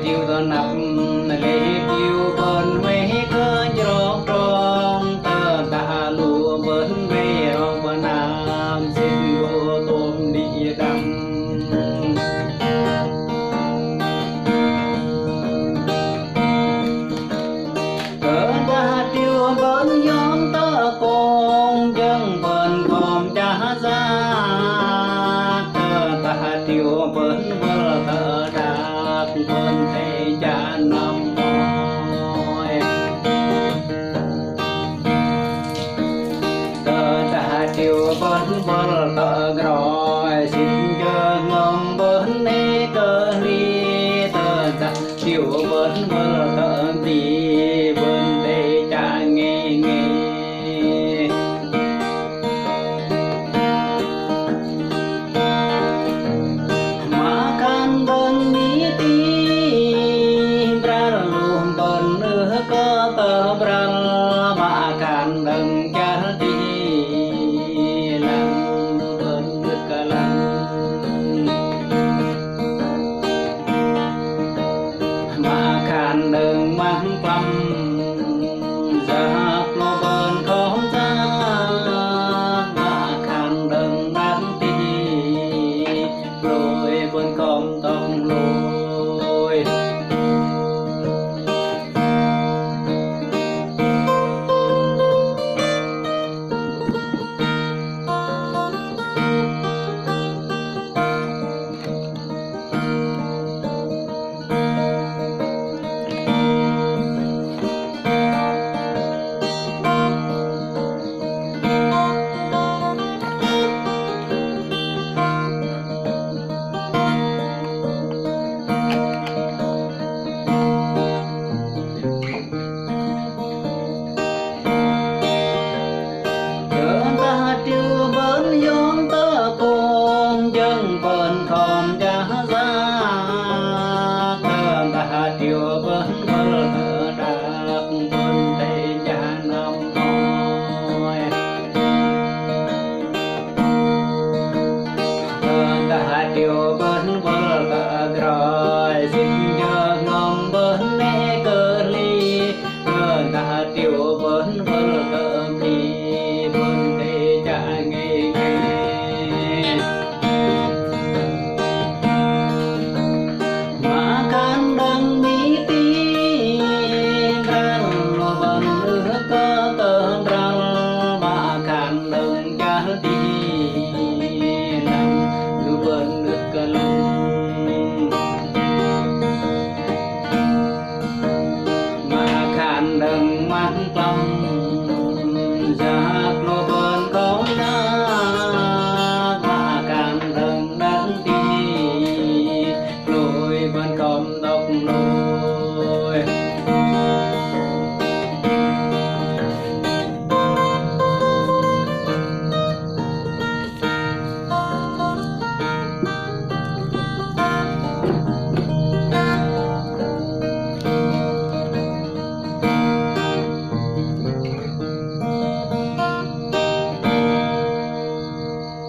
chiều tơ nắp lệ chiều con về cơ tròn tròn tơ ta lùa bên về rong bên nam xin lùa tôm đi đâm cỡ ta tiêu bên nhóm tơ con dân bên com cha ra tơ ta tiêu bên vợ tơ đạp bên thế cha năm mỏi tơ ta tiêu bên vợ tơ gro